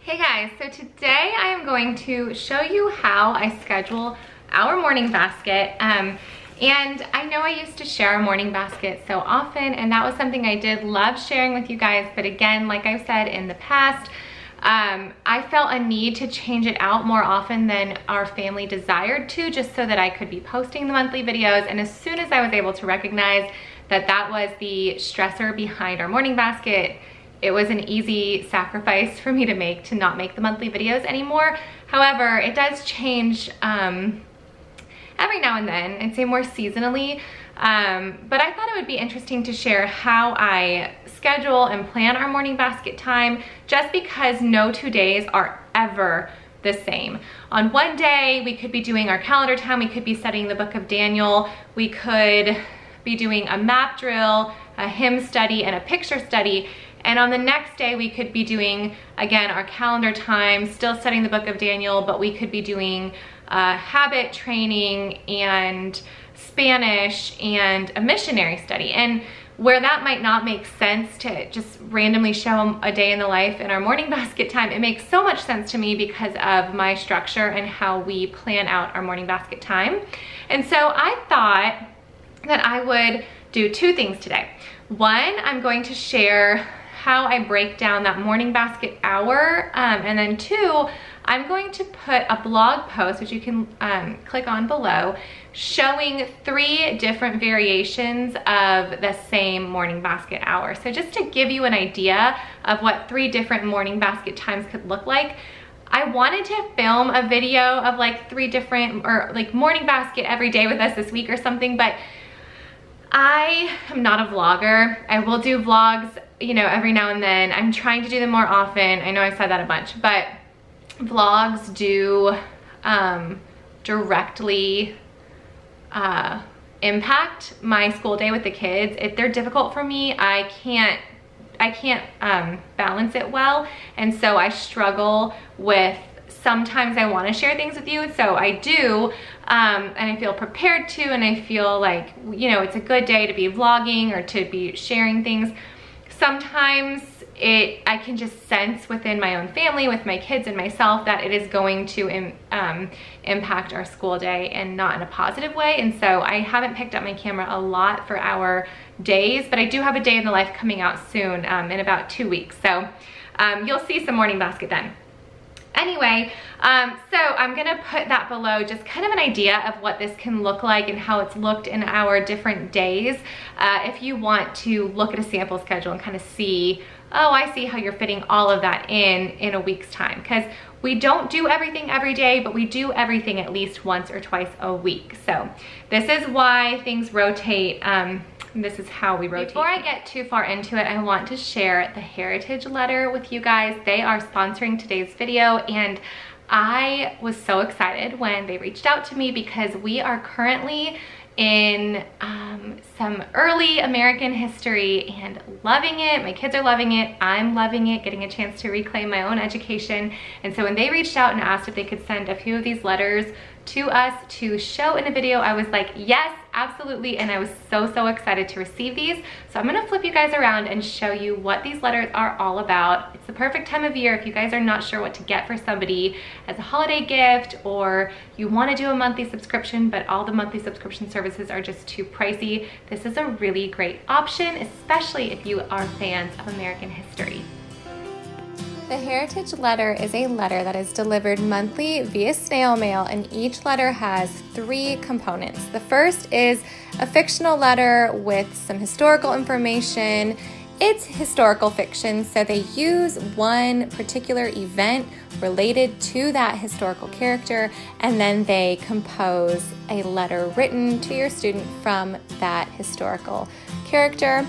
Hey guys, so today I am going to show you how I schedule our morning basket. And I know I used to share a morning basket so often, and that was something I did love sharing with you guys. But again, like I've said in the past, I felt a need to change it out more often than our family desired to, just so that I could be posting the monthly videos. And as soon as I was able to recognize that that was the stressor behind our morning basket, it was an easy sacrifice for me to make, to not make the monthly videos anymore. However, it does change every now and then, I'd say more seasonally. But I thought it would be interesting to share how I schedule and plan our morning basket time, just because no 2 days are ever the same. On one day, we could be doing our calendar time, we could be studying the book of Daniel, we could be doing a map drill, a hymn study, and a picture study. And on the next day, we could be doing, again, our calendar time, still studying the book of Daniel, but we could be doing habit training and Spanish and a missionary study. And where that might not make sense to just randomly show a day in the life in our morning basket time, it makes so much sense to me because of my structure and how we plan out our morning basket time. And so I thought that I would do two things today. One, I'm going to share how I break down that morning basket hour, and then two, I'm going to put a blog post, which you can click on below, showing 3 different variations of the same morning basket hour. So just to give you an idea of what 3 different morning basket times could look like, I wanted to film a video of like 3 different, or like morning basket every day with us this week or something, but I am not a vlogger. I will do vlogs, you know, every now and then. I'm trying to do them more often. I know I've said that a bunch, but vlogs do directly impact my school day with the kids. They're difficult for me. I can't balance it well, and so I struggle with, sometimes I want to share things with you, so I do, and I feel prepared to, and I feel like, you know, it's a good day to be vlogging or to be sharing things. Sometimes I can just sense within my own family, with my kids and myself, that it is going to impact our school day and not in a positive way. And so I haven't picked up my camera a lot for our days, but I do have a day in the life coming out soon, in about 2 weeks. So you'll see some morning basket then. Anyway, so I'm gonna put that below, just kind of an idea of what this can look like and how it's looked in our different days. If you want to look at a sample schedule and kind of see, oh, I see how you're fitting all of that in a week's time. Because we don't do everything every day, but we do everything at least once or twice a week. So this is why things rotate. This is how we rotate. Before I get too far into it, I want to share the Heritage Letter with you guys. They are sponsoring today's video, and I was so excited when they reached out to me because we are currently in some early American history and loving it. My kids are loving it. I'm loving it, getting a chance to reclaim my own education. And so when they reached out and asked if they could send a few of these letters to us to show in a video, I was like, yes, absolutely. And I was so excited to receive these. So I'm gonna flip you guys around and show you what these letters are all about. It's the perfect time of year if you guys are not sure what to get for somebody as a holiday gift, or you wanna do a monthly subscription, but all the monthly subscription services are just too pricey. This is a really great option, especially if you are fans of American history. The Heritage Letter is a letter that is delivered monthly via snail mail, and each letter has 3 components. The first is a fictional letter with some historical information. It's historical fiction, so they use one particular event related to that historical character, and then they compose a letter written to your student from that historical character.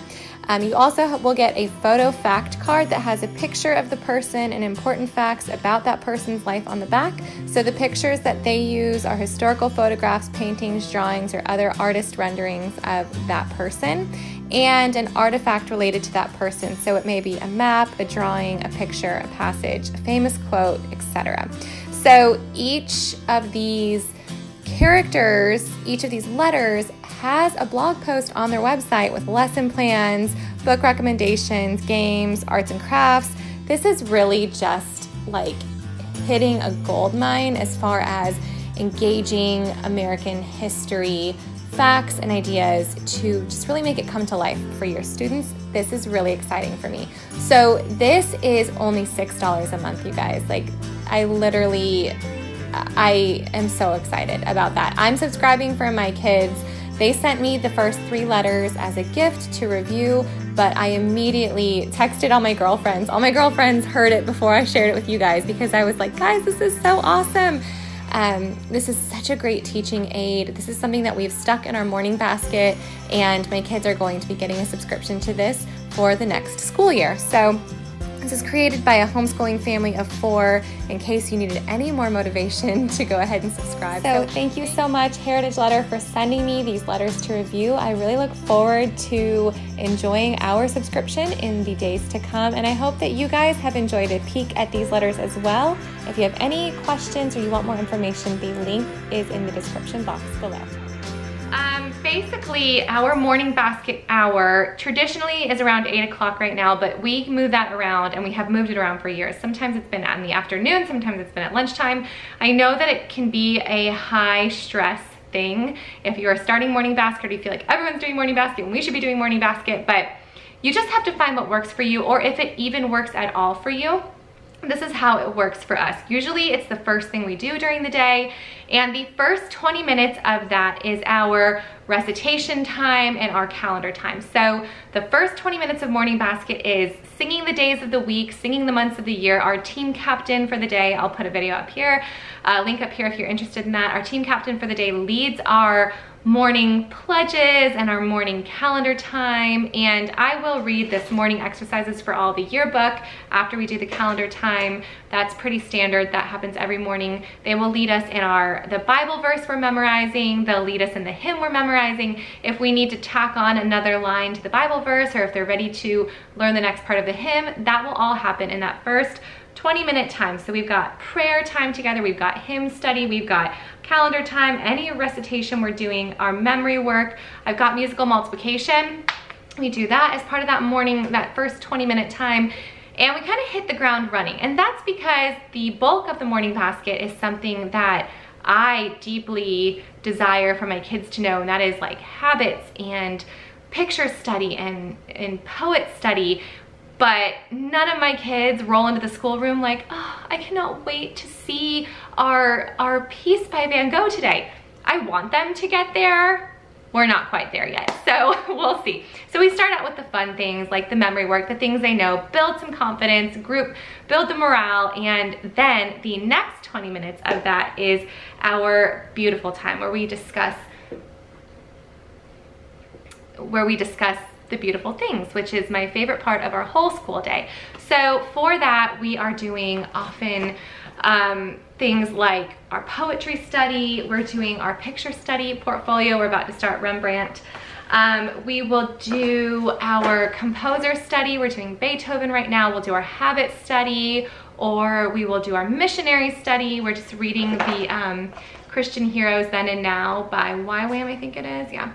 You also will get a photo fact card that has a picture of the person and important facts about that person's life on the back. So the pictures that they use are historical photographs, paintings, drawings, or other artist renderings of that person, and an artifact related to that person. So it may be a map, a drawing, a picture, a passage, a famous quote, etc. So each of these characters, each of these letters has a blog post on their website with lesson plans, book recommendations, games, arts and crafts. This is really just like hitting a gold mine as far as engaging American history facts and ideas to just really make it come to life for your students. This is really exciting for me. So this is only $6 a month, you guys. Like, I am so excited about that. I'm subscribing for my kids. They sent me the first 3 letters as a gift to review, but I immediately texted all my girlfriends. All my girlfriends heard it before I shared it with you guys because I was like, guys, this is so awesome. This is such a great teaching aid. This is something that we've stuck in our morning basket, and my kids are going to be getting a subscription to this for the next school year. So this is created by a homeschooling family of 4 in case you needed any more motivation to go ahead and subscribe. So thank you so much, Heritage Letter, for sending me these letters to review. I really look forward to enjoying our subscription in the days to come, and I hope that you guys have enjoyed a peek at these letters as well. If you have any questions or you want more information, the link is in the description box below. Basically, our morning basket hour traditionally is around 8 o'clock right now, but we move that around, and we have moved it around for years. Sometimes it's been in the afternoon, sometimes it's been at lunchtime. I know that it can be a high stress thing if you're starting morning basket, or you feel like everyone's doing morning basket and we should be doing morning basket, but you just have to find what works for you, or if it even works at all for you. This is how it works for us. Usually it's the first thing we do during the day, and the first 20 minutes of that is our recitation time and our calendar time. So the first 20 minutes of morning basket is singing the days of the week, singing the months of the year. Our team captain for the day, I'll put a video up here, link up here if you're interested in that. Our team captain for the day leads our morning pledges and our morning calendar time, and I will read this morning exercises for all the yearbook after we do the calendar time. That's pretty standard. That happens every morning. They will lead us in the Bible verse we're memorizing. They'll lead us in the hymn we're memorizing. If we need to tack on another line to the Bible verse, or if they're ready to learn the next part of the hymn, that will all happen in that first 20-minute time. So we've got prayer time together, we've got hymn study, we've got calendar time, any recitation we're doing, our memory work. I've got musical multiplication. We do that as part of that morning, that first 20-minute time, and we kind of hit the ground running. And that's because the bulk of the morning basket is something that I deeply desire for my kids to know, and that is like habits and picture study and poet study. But none of my kids roll into the schoolroom like, oh, I cannot wait to see our piece by Van Gogh today. I want them to get there. We're not quite there yet, so we'll see. So we start out with the fun things like the memory work, the things they know, build some confidence, build the morale, and then the next 20 minutes of that is our beautiful time where we discuss the beautiful things, which is my favorite part of our whole school day. So for that, we are doing often things like our poetry study, we're doing our picture study portfolio, we're about to start Rembrandt. We will do our composer study, we're doing Beethoven right now, we'll do our habit study, or we will do our missionary study. We're just reading the Christian Heroes Then and Now by YWAM, I think it is, yeah.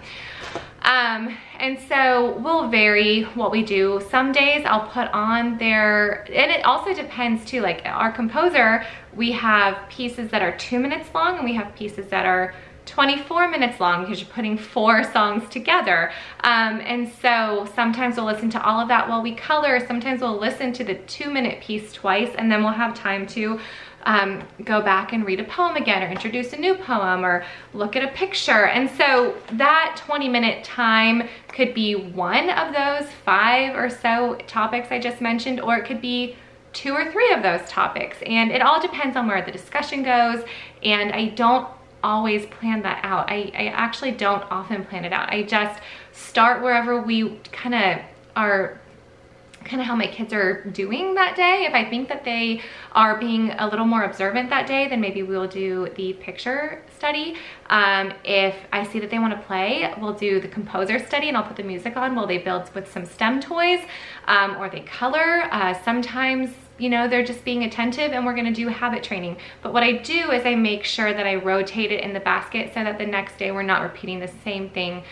And so we'll vary what we do. Some days I'll put on and it also depends too, like our composer, we have pieces that are 2 minutes long and we have pieces that are 24 minutes long because you're putting 4 songs together. And so sometimes we'll listen to all of that while we color. Sometimes we'll listen to the 2-minute piece twice, and then we'll have time to go back and read a poem again, or introduce a new poem, or look at a picture. And so that 20-minute time could be one of those 5 or so topics I just mentioned, or it could be 2 or 3 of those topics. And it all depends on where the discussion goes, and I don't always plan that out. I actually don't often plan it out. I just start wherever we kind of how my kids are doing that day. If I think that they are being a little more observant that day, then maybe we'll do the picture study. If I see that they want to play, we'll do the composer study, and I'll put the music on while they build with some STEM toys, or they color. Sometimes, you know, they're just being attentive, and we're going to do habit training. But what I do is I make sure that I rotate it in the basket so that the next day we're not repeating the same thing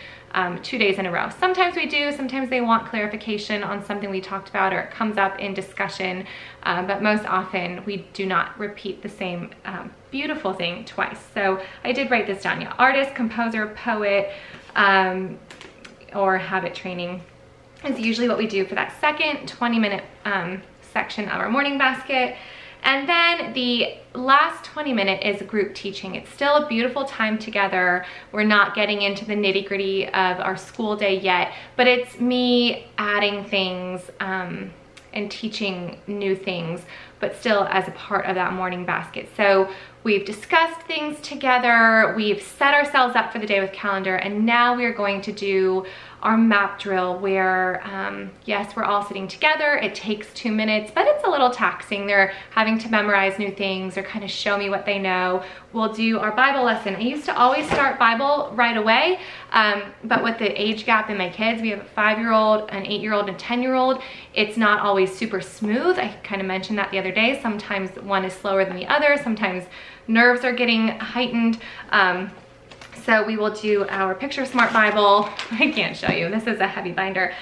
2 days in a row. Sometimes we do, sometimes they want clarification on something we talked about or it comes up in discussion, but most often we do not repeat the same beautiful thing twice. So I did write this down. Yeah, artist, composer, poet, or habit training is usually what we do for that second 20-minute section of our morning basket. And then the last 20-minute is group teaching. It's still a beautiful time together. We're not getting into the nitty-gritty of our school day yet, but it's me adding things and teaching new things, but still as a part of that morning basket. So we've discussed things together, we've set ourselves up for the day with calendar, and now we're going to do our map drill where, yes, we're all sitting together. It takes 2 minutes, but it's a little taxing. They're having to memorize new things or kind of show me what they know. We'll do our Bible lesson. I used to always start Bible right away, but with the age gap in my kids, we have a 5-year-old, an 8-year-old, and a 10-year-old. It's not always super smooth. I kind of mentioned that the other day. Sometimes one is slower than the other. Sometimes nerves are getting heightened. So we will do our Picture Smart Bible. I can't show you, this is a heavy binder.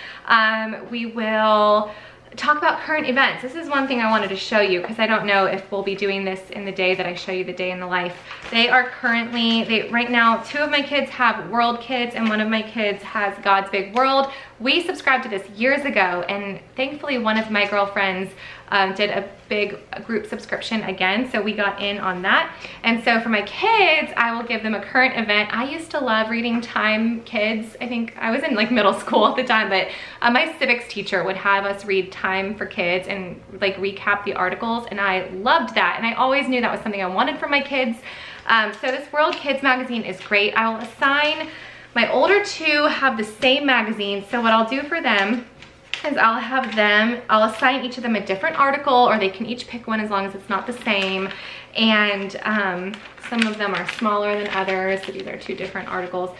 We will talk about current events. This is one thing I wanted to show you because I don't know if we'll be doing this in the day that I show you the day in the life. They are currently, right now, 2 of my kids have World Kids and 1 of my kids has God's Big World. We subscribed to this years ago, and thankfully one of my girlfriends did a big group subscription again, so we got in on that. And so for my kids, I will give them a current event. I used to love reading Time Kids. I think I was in like middle school at the time, but my civics teacher would have us read Time for Kids and like recap the articles, and I loved that. And I always knew that was something I wanted for my kids. So this World Kids magazine is great. I will assign, my older 2 have the same magazine, so what I'll do for them is I'll assign each of them a different article, or they can each pick one as long as it's not the same. And some of them are smaller than others, so these are 2 different articles.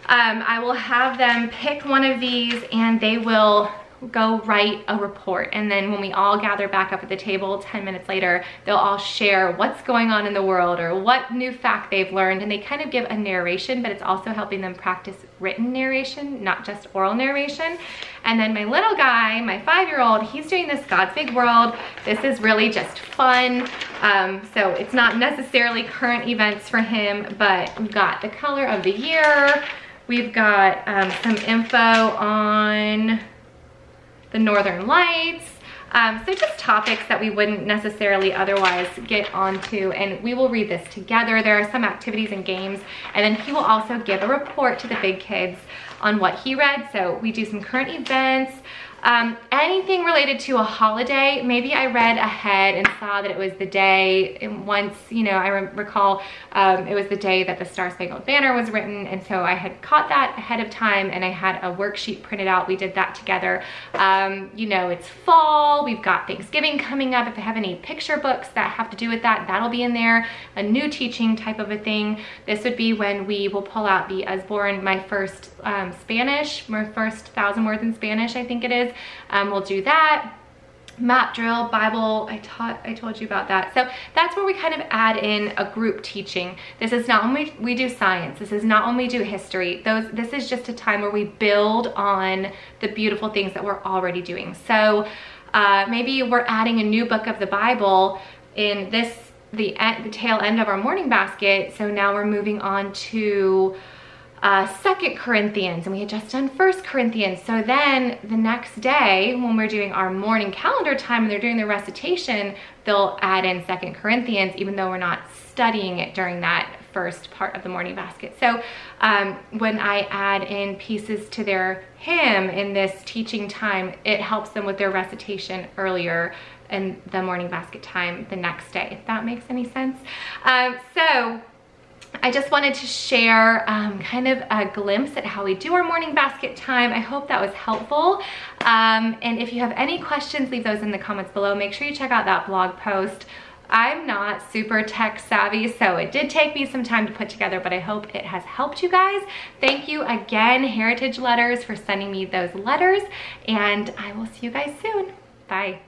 I will have them pick one of these and they will go write a report, and then when we all gather back up at the table 10 minutes later, they'll all share what's going on in the world or what new fact they've learned, and they kind of give a narration, but it's also helping them practice written narration, not just oral narration. And then my little guy, my 5-year-old, he's doing this God's Big World. This is really just fun. So it's not necessarily current events for him, but we've got the color of the year. We've got some info on the Northern Lights. So just topics that we wouldn't necessarily otherwise get onto, and we will read this together. There are some activities and games, and then he will also give a report to the big kids on what he read. So we do some current events, anything related to a holiday. Maybe I read ahead and saw that it was the day, and once, you know, I recall it was the day that the Star Spangled Banner was written, and so I had caught that ahead of time and I had a worksheet printed out. We did that together. You know, it's fall, we've got Thanksgiving coming up. If I have any picture books that have to do with that, that'll be in there. A new teaching type of a thing. This would be when we will pull out the Usborne, my first Spanish, my first 1,000 words in Spanish, I think it is. We'll do that. Map drill, Bible, I told you about that. So that's where we kind of add in a group teaching. This is not when we do science. This is not when we do history. This is just a time where we build on the beautiful things that we're already doing. So maybe we're adding a new book of the Bible in the tail end of our morning basket. So now we're moving on to 2 Corinthians, and we had just done 1 Corinthians. So then the next day when we're doing our morning calendar time and they're doing the recitation, they'll add in 2 Corinthians, even though we're not studying it during that first part of the morning basket. So when I add in pieces to their hymn in this teaching time, it helps them with their recitation earlier in the morning basket time the next day, if that makes any sense. So I just wanted to share kind of a glimpse at how we do our morning basket time. I hope that was helpful. And if you have any questions, leave those in the comments below. Make sure you check out that blog post. I'm not super tech savvy, so it did take me some time to put together, but I hope it has helped you guys. Thank you again, Heritage Letters, for sending me those letters, and I will see you guys soon. Bye.